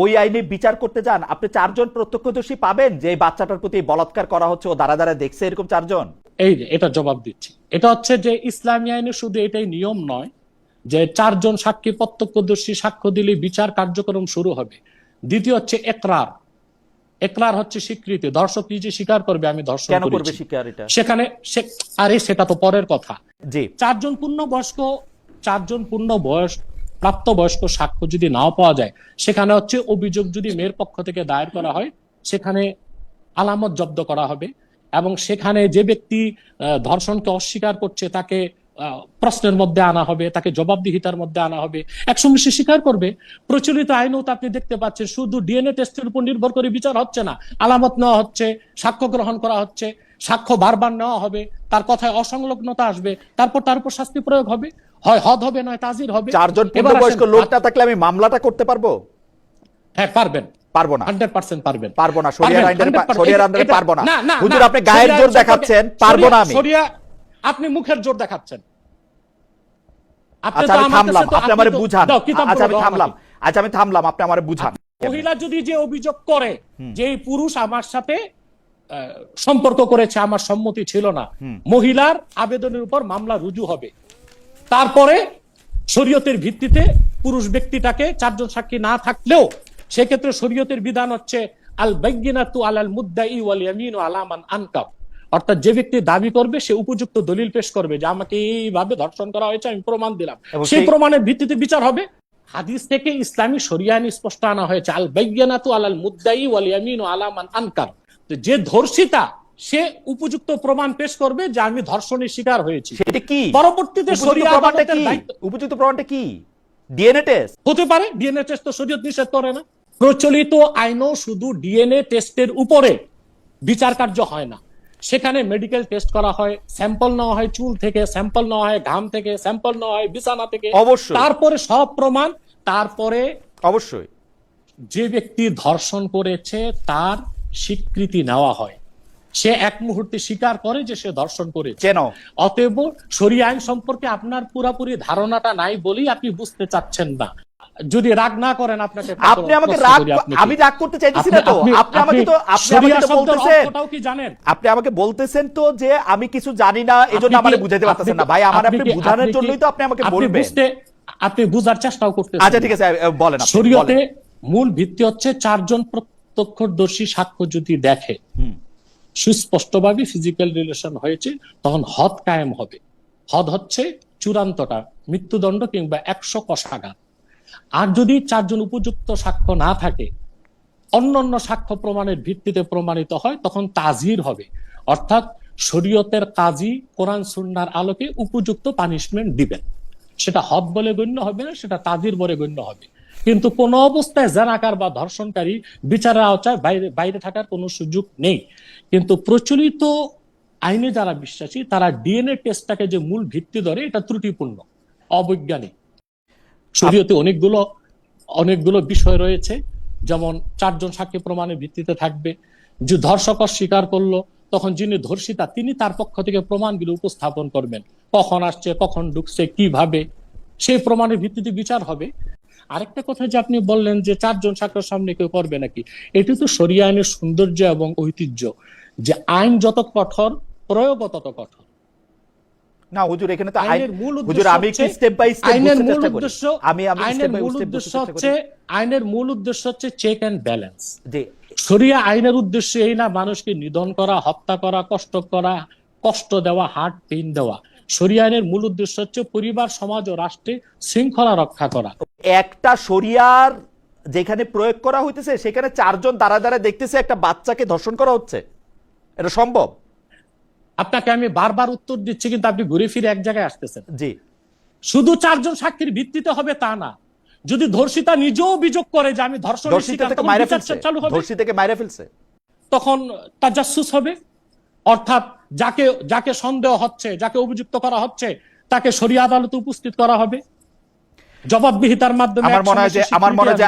ওই আইনে বিচার করতে যান, আপনি 4 জন প্রত্যক্ষদর্শী পাবেন যে এই বাচ্চাটার প্রতি বলাৎকার করা হচ্ছে, ও দ্বারা দ্বারা দেখছে, এরকম 4 জন? এই যে এটা জবাব দিচ্ছি, এটা হচ্ছে যে ইসলামী আইনে শুধু এটাই নিয়ম নয় যে 4 জন সাক্ষী প্রত্যক্ষদর্শী সাক্ষ্য দিলে বিচার কার্যক্রম শুরু হবে। দ্বিতীয় হচ্ছে একরার। একরার হচ্ছে স্বীকৃতি, দর্শক নিজে স্বীকার করবে আমি ধর্ষণ কেন করবে করেছি। স্বীকার এটা? সেখানে আরে সেটা তো পরের কথা। জি। 4 জন পূর্ণ বয়স প্রাপ্তবয়স্ক সাক্ষ্য যদি নাও পাওয়া যায়, সেখানে হচ্ছে অভিযোগ যদি মেয়ের পক্ষ থেকে দায়ের করা হয়, সেখানে আলামত জব্দ করা হবে এবং সেখানে যে ব্যক্তি ধর্ষণকে অস্বীকার করছে তাকে প্রশ্নের মধ্যে আনা হবে, তাকে জবাবদিহিতার মধ্যে আনা হবে। একসঙ্গে সে স্বীকার করবে। প্রচলিত আইনেও তো আপনি দেখতে পাচ্ছেন শুধু ডিএনএ টেস্টের উপর নির্ভর করে বিচার হচ্ছে না, আলামত নেওয়া হচ্ছে, সাক্ষ্য গ্রহণ করা হচ্ছে, সাক্ষ্য বারবার নেওয়া হবে, তার কথায় অসংলগ্নতা আসবে, তারপর তার উপর শাস্তি প্রয়োগ হবে, হয় হদ হবে নয় তাজির হবে। 4 জন পূর্ণবয়স্ক লোক না থাকলে আমি মামলাটা করতে পারবো? হ্যাঁ পারবেন। পারবো না, 100% পারবেন। পারবো না, শরিয়ার আইনে পারবো না। না, হুজুর আপনি গায়ের জোর দেখাচ্ছেন, পারবো না আমি। আপনি মুখের জোর দেখাচ্ছেন। আচ্ছা আমি থামলাম, আপনি আমারে বুঝান। আচ্ছা আমি থামলাম, আপনি আমারে বুঝান। মহিলা যদি যে অভিযোগ করে যে এই পুরুষ আমার সাথে সম্পর্ক করেছে, আমার সম্মতি ছিল না, মহিলার আবেদনের উপর মামলা রুজু হবে। তারপরে শরীয়তের ভিত্তিতে পুরুষ ব্যক্তিটাকে 4 জন সাক্ষী না থাকলেও সেক্ষেত্রে শরীয়তের বিধান হচ্ছে আল বাইয়িনাতু আলাল মুদ্দাই ওয়াল ইয়ামিনু আলা মান আনকার। অর্থাৎ যে ব্যক্তি দাবি করবে সে উপযুক্ত দলিল পেশ করবে যে আমাকে এইভাবে ধর্ষণ করা হয়েছে, আমি প্রমাণ দিলাম, সেই প্রমাণের ভিত্তিতে বিচার হবে। হাদিস থেকে ইসলামী শরিয়া আইন স্পষ্ট আনা হয়েছে আল বাইয়িনাতু আলাল মুদ্দাই ওয়াল ইয়ামিনু আলা মান আনকার। যে ধর্ষিতা সে উপযুক্ত প্রমাণ পেশ করবে যে আমি ধর্ষণের শিকার হয়েছি। সেটা কি? পরবর্তীতে শরিয়া আদালতের দায়িত্ব। উপযুক্ত প্রমাণটা কি? ডিএনএ টেস্ট হতে পারে, ডিএনএ টেস্ট তো শরীয়ত নিষেধ করে না। প্রচলিত আইনও শুধু ডিএনএ টেস্টের উপরে বিচার কার্য হয় না, সেখানে মেডিকেল টেস্ট করা হয়, স্যাম্পল নেওয়া হয় চুল থেকে, স্যাম্পল নেওয়া হয় ঘাম থেকে, স্যাম্পল নেওয়া হয় বিছানা থেকে, অবশ্যই তারপরে সব প্রমাণ, তারপরে অবশ্যই যে ব্যক্তি ধর্ষণ করেছে তার স্বীকৃতি নেওয়া হয়, সে এক মুহূর্তে স্বীকার করে যে সে ধর্ষণ করেছে। কেন? অতএব শরিয়া আইন সম্পর্কে আপনার পুরোপুরি ধারণাটা নাই বলেই আপনি বুঝতে চাচ্ছেন না। যদি রাগ না করেন আপনাকে, আপনি আমাকে রাগ, আমি রাগ করতে চাইতেছি না তো। আপনি আমাকে তো ওটাও কি জানেন? আপনি আমাকে বলতেছেন তো যে আমি কিছু জানি না, এজন্য আমারে বুঝাইতে পারতেছেন না। ভাই আমার আপনি বুঝানোর জন্যই তো আপনি আমাকে বলবেন। আপনি বুঝার চেষ্টাও করতেছেন। আচ্ছা ঠিক আছে, বলেন। শরীয়তে মূল ভিত্তি হচ্ছে 4 জন প্রত্যক্ষদর্শী সাক্ষ্য যদি দেখে সুস্পষ্টভাবে ফিজিক্যাল রিলেশন হয়েছে, তখন হদ কায়েম হবে। হদ হচ্ছে চূড়ান্তটা, মৃত্যুদণ্ড কিংবা 100 কষাঘাত। আর যদি 4 জন উপযুক্ত সাক্ষ্য না থাকে, অন্যান্য সাক্ষ্য প্রমাণের ভিত্তিতে প্রমাণিত হয়, তখন তাজির হবে। অর্থাৎ শরীয়তের কাজী কোরআন সুন্নাহর আলোকে উপযুক্ত পানিশমেন্ট দিবেন। সেটা হদ বলে গণ্য হবে না, সেটা তাজির বলে গণ্য হবে। কিন্তু কোন অবস্থায় জানাকার বা ধর্ষণকারী বিচারের আওতায় বাইরে থাকার কোনো সুযোগ নেই। কিন্তু প্রচলিত আইনে যারা বিশ্বাসী তারা ডিএনএ টেস্টটাকে যে মূল ভিত্তি ধরে, এটা ত্রুটিপূর্ণ, অবৈজ্ঞানিক। শরীয়তে অনেকগুলো বিষয় রয়েছে, যেমন 4 জন সাক্ষী প্রমাণের ভিত্তিতে থাকবে। যে ধর্ষক স্বীকার করলো, তখন যিনি ধর্ষিতা তিনি তার পক্ষ থেকে প্রমাণগুলো উপস্থাপন করবেন, কখন আসছে, কখন ঢুকছে, কিভাবে, সেই প্রমাণের ভিত্তিতে বিচার হবে। আরেকটা কথা যে আপনি বললেন যে 4 জন সাক্ষীর সামনে কেউ করবে নাকি, এটি তো শরিয়া আইনের সৌন্দর্য এবং ঐতিহ্য, যে আইন যত কঠোর প্রয়োগ তত কঠোর। না হুজুর, এখানে তো হুজুর আমি কি স্টেপ বাই স্টেপ বুঝতে চেষ্টা করি। আইনের মূল উদ্দেশ্য হচ্ছে চেক এন্ড ব্যালেন্স। শরিয়া আইনের উদ্দেশ্য এই না মানুষকে নিধন করা, হত্যা করা, কষ্ট দেওয়া, হার্ট পেইন দেওয়া। শরিয়া আইনের মূল উদ্দেশ্য হচ্ছে পরিবার, সমাজ ও রাষ্ট্রে শৃঙ্খলা রক্ষা করা। একটা শরিয়ার যেখানে প্রয়োগ করা হইতেছে সেখানে 4 জন দ্বারা দ্বারা দেখতেছে একটা বাচ্চাকে ধর্ষণ করা হচ্ছে, এটা সম্ভব? আপনাকে আমি বারবার উত্তর দিচ্ছি, কিন্তু আপনি ঘুরে ফিরে এক জায়গায় আসতেছেন। জি, শুধু 4 জন সাক্ষীর ভিত্তিতে হবে তা না। যদি ধর্ষিতা নিজেও অভিযোগ করে যে আমি ধর্ষণের শিকার, ধর্ষিতাকে মাইরা ফেলছে, তখন তাজাসসুস হবে। অর্থাৎ যাকে সন্দেহ হচ্ছে, যাকে অভিযুক্ত করা হচ্ছে, তাকে শরিয়া আদালতে উপস্থিত করা হবে জবাবদিহিতার মাধ্যমে। আমার মনে হয় যে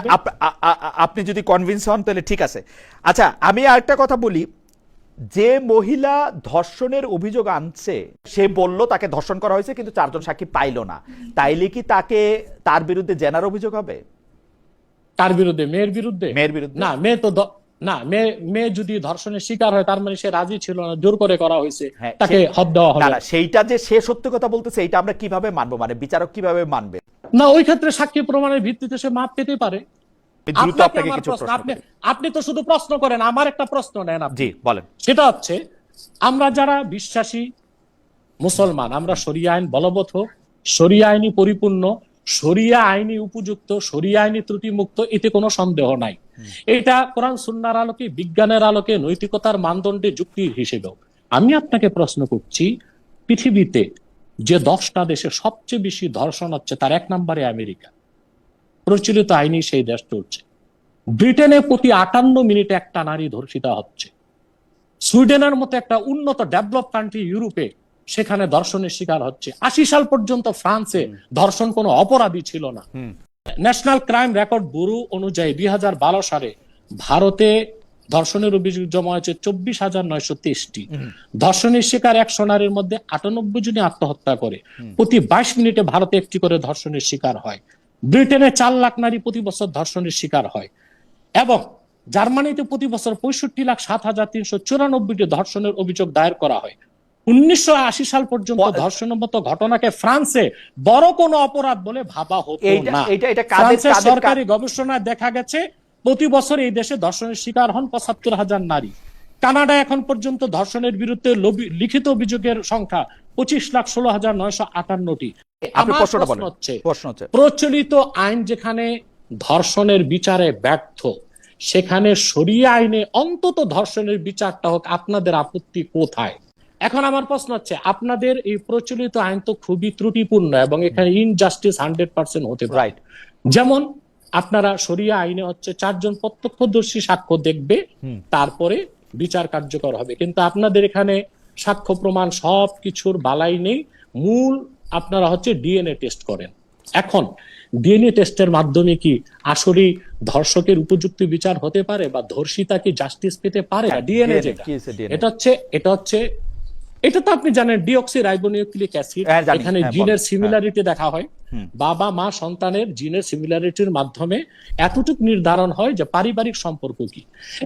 আপনি যদি কনভিন্স হন তাহলে ঠিক আছে। আচ্ছা আমি আরেকটা কথা বলি, যে মহিলা ধর্ষণের অভিযোগ আনছে সে বলল তাকে ধর্ষণ করা হয়েছে, কিন্তু 4 জন সাক্ষী পাইল না, তাইলে কি তার বিরুদ্ধে জেনার অভিযোগ হবে? কার বিরুদ্ধে? মেয়ের বিরুদ্ধে? মেয়ের বিরুদ্ধে। না, মেয়ে তো না, মেয়ে যদি ধর্ষণের শিকার হয় তার মানে সে রাজি ছিল না, জোর করে করা হয়েছে, হ্যাঁ, তাকে হদ দেওয়া না হবে না, সেইটা যে সে সত্য কথা বলতেছে এইটা আমরা কিভাবে মানবো, মানে বিচারক কিভাবে মানবে? না। ওই ক্ষেত্রে সাক্ষী প্রমাণের ভিত্তিতে সে মাপ পেতে পারে। দ্রুত আপনাকে আপনাকে আমার কিছু প্রশ্ন, প্রশ্ন আপনি করি। আপনি তো শুধু প্রশ্ন করেন, আমার একটা প্রশ্ন নেন আপনি। জি বলেন। সেটা হচ্ছে, আমরা যারা বিশ্বাসী মুসলমান, আমরা শরিয়া আইন বলবৎ হোক, শরিয়া আইনি পরিপূর্ণ, শরিয়া আইনি উপযুক্ত, শরিয়া আইনি ত্রুটিমুক্ত, এতে কোনো সন্দেহ নাই। এটা কোরআন সুন্নাহর আলোকে, বিজ্ঞানের আলোকে, নৈতিকতার মানদণ্ডে যুক্তি হিসেবেও। আমি আপনাকে প্রশ্ন করছি, পৃথিবীতে যে 10টা দেশে সবচেয়ে বেশি ধর্ষণ হচ্ছে তার 1 নম্বরে আমেরিকা। প্রচলিত আইনি সেই দেশ চলছে। ব্রিটেনে প্রতি 58 মিনিটে একটা নারী ধর্ষিতা হচ্ছে। সুইডেনের মতো একটা উন্নত ডেভেলপ কান্ট্রি ইউরোপে, সেখানে ধর্ষণের শিকার হচ্ছে। 80 সাল পর্যন্ত ফ্রান্সে ধর্ষণ কোনো অপরাধী ছিল না। ন্যাশনাল ক্রাইম রেকর্ড ব্যুরো অনুযায়ী 2012 সালে ভারতে ধর্ষণের অভিযোগ জমা হয়েছে 24,923টি। ধর্ষণের শিকার 100 নারীর মধ্যে 98 জনই আত্মহত্যা করে। প্রতি 22 মিনিটে ভারতে একটি করে ধর্ষণের শিকার হয়। ব্রিটেনে 4 লাখ নারী প্রতি বছর ধর্ষণের শিকার হয়, এবং জার্মানিতে প্রতি বছর 65,07,394টি ধর্ষণের অভিযোগ দায়ের করা হয়। 1980 সাল পর্যন্ত ধর্ষণের মতো ঘটনাকে ফ্রান্সে বড় কোনো অপরাধ বলে ভাবা হতো না। ফ্রান্সের সরকারি গবেষণায় দেখা গেছে প্রতি বছর এই দেশে ধর্ষণের শিকার হন 75,000 নারী। কানাডায় এখন পর্যন্ত ধর্ষণের বিরুদ্ধে লিখিত অভিযোগের সংখ্যা 25,16,958টি। আমার প্রশ্ন হচ্ছে, প্রচলিত আইন যেখানে ধর্ষণের বিচারে ব্যর্থ, সেখানে শরিয়া আইনে অন্তত ধর্ষণের বিচারটা হোক, আপনাদের আপত্তি কোথায়? এখন আমার প্রশ্ন হচ্ছে, আপনাদের এই প্রচলিত আইন তো খুবই ত্রুটিপূর্ণ এবং এখানে ইনজাস্টিস 100% হতে পারে। যেমন আপনারা শরিয়া আইনে হচ্ছে 4 জন প্রত্যক্ষদর্শী সাক্ষ্য দেখবে, তারপরে বিচার কার্যকর হবে, কিন্তু আপনাদের এখানে সাক্ষ্য প্রমাণ সব কিছুর বালাই নেই। মূল আপনারা হচ্ছে ডিএনএ টেস্ট করেন। এখন ডিএনএ টেস্টের মাধ্যমে কি আসলে ধর্ষকের উপযুক্ত বিচার হতে পারে, বা ধর্ষিতা কি জাস্টিস পেতে পারে? ডিএনএ যেটা, এটা তো আপনি জানেন, ডিঅক্সি রাইবোনিউক্লিক অ্যাসিড। এখানে জিনের সিমিলারিটি দেখা হয়, বাবা মা সন্তানের জিনের সিমিলারিটির মাধ্যমে এতটুকু নির্ধারণ হয় যে পারিবারিক সম্পর্ক কি।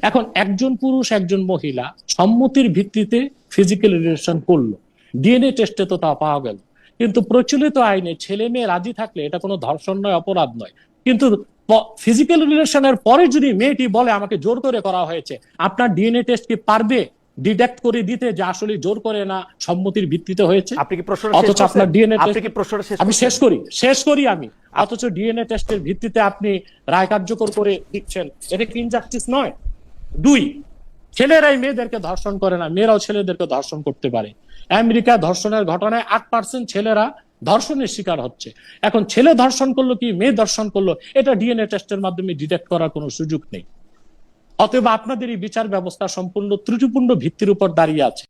এখন একজন পুরুষ একজন মহিলা সম্মতির ভিত্তিতে ফিজিক্যাল রিলেশন করলো, ডিএনএ টেস্টে তো তা পাওয়া গেল। কিন্তু প্রচলিত আইনে ছেলে মেয়ে রাজি থাকলে এটা কোনো ধর্ষণ নয়, অপরাধ নয়। কিন্তু ফিজিক্যাল রিলেশনের পরে যদি মেয়েটি বলে আমাকে জোর করে করা হয়েছে, আপনার ডিএনএ টেস্ট কি পারবে ডিটেক্ট করে দিতে যে আসলে জোর করে না সম্মতির ভিত্তিতে হয়েছে? অথচ আপনার ডিএনএ টেস্ট, আমি শেষ করি আমি, অথচ ডিএনএ টেস্টের ভিত্তিতে আপনি রায় কার্যকর করে দিচ্ছেন। এটা কি ইনজাস্টিস নয়? 2, ছেলেরাই মেয়েদেরকে ধর্ষণ করে না, মেয়েরাও ছেলেদেরকে ধর্ষণ করতে পারে। আমেরিকা ধর্ষণের ঘটনায় 8% ছেলেরা ধর্ষণের শিকার হচ্ছে। এখন ছেলে ধর্ষণ করলো কি মেয়ে ধর্ষণ করলো, এটা ডিএনএ টেস্টের মাধ্যমে ডিটেক্ট করার কোনো সুযোগ নেই। অতএব আপনাদের এই বিচার ব্যবস্থা সম্পূর্ণ ত্রুটিপূর্ণ ভিত্তির উপর দাঁড়িয়ে আছে।